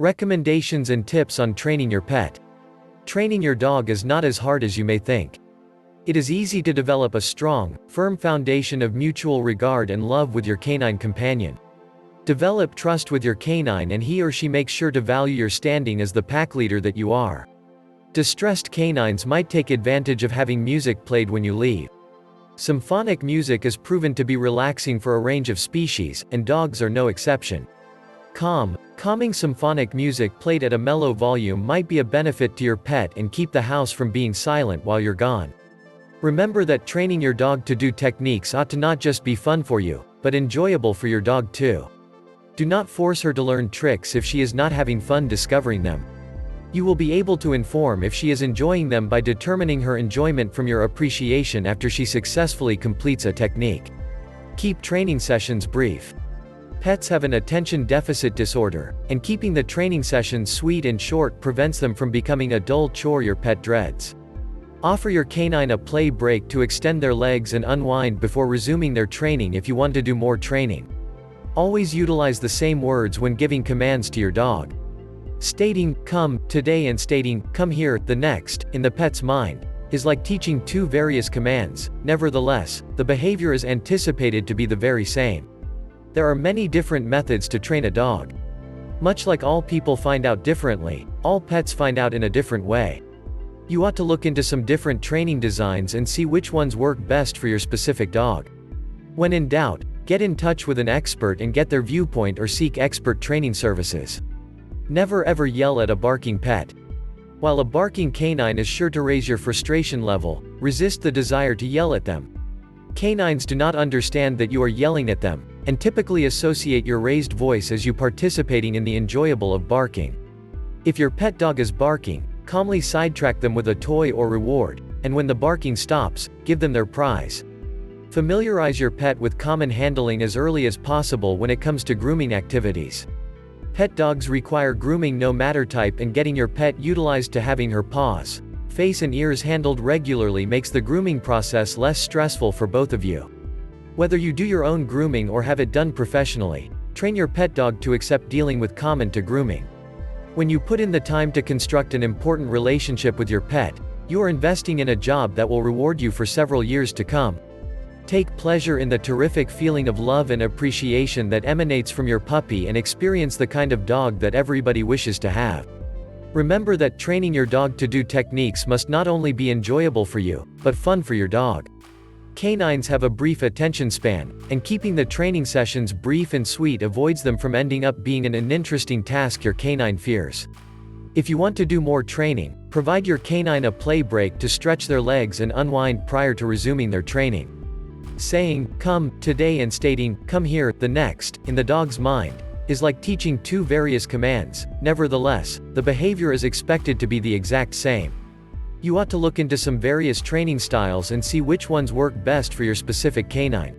Recommendations and tips on training your pet. Training your dog is not as hard as you may think. It is easy to develop a strong, firm foundation of mutual regard and love with your canine companion. Develop trust with your canine and he or she makes sure to value your standing as the pack leader that you are. Distressed canines might take advantage of having music played when you leave. Symphonic music is proven to be relaxing for a range of species, and dogs are no exception. Calming symphonic music played at a mellow volume might be a benefit to your pet and keep the house from being silent while you're gone. Remember that training your dog to do techniques ought to not just be fun for you, but enjoyable for your dog too. Do not force her to learn tricks if she is not having fun discovering them. You will be able to inform if she is enjoying them by determining her enjoyment from your appreciation after she successfully completes a technique. Keep training sessions brief. Pets have an attention deficit disorder, and keeping the training sessions sweet and short prevents them from becoming a dull chore your pet dreads. Offer your canine a play break to extend their legs and unwind before resuming their training if you want to do more training. Always utilize the same words when giving commands to your dog. Stating, "come, today" and stating, "come here, the next," in the pet's mind, is like teaching two various commands. Nevertheless, the behavior is anticipated to be the very same. There are many different methods to train a dog. Much like all people find out differently, all pets find out in a different way. You ought to look into some different training designs and see which ones work best for your specific dog. When in doubt, get in touch with an expert and get their viewpoint or seek expert training services. Never ever yell at a barking pet. While a barking canine is sure to raise your frustration level, resist the desire to yell at them. Canines do not understand that you are yelling at them, and typically associate your raised voice as you participating in the enjoyable of barking. If your pet dog is barking, calmly sidetrack them with a toy or reward, and when the barking stops, give them their prize. Familiarize your pet with common handling as early as possible when it comes to grooming activities. Pet dogs require grooming no matter type, and getting your pet utilized to having her paws, face and ears handled regularly makes the grooming process less stressful for both of you. Whether you do your own grooming or have it done professionally, train your pet dog to accept dealing with common to grooming. When you put in the time to construct an important relationship with your pet, you are investing in a job that will reward you for several years to come. Take pleasure in the terrific feeling of love and appreciation that emanates from your puppy and experience the kind of dog that everybody wishes to have. Remember that training your dog to do techniques must not only be enjoyable for you, but fun for your dog. Canines have a brief attention span, and keeping the training sessions brief and sweet avoids them from ending up being an uninteresting task your canine fears. If you want to do more training, provide your canine a play break to stretch their legs and unwind prior to resuming their training. Saying, "come, today" and stating, "come here, the next," in the dog's mind, is like teaching two various commands. Nevertheless, the behavior is expected to be the exact same. You ought to look into some various training styles and see which ones work best for your specific canine.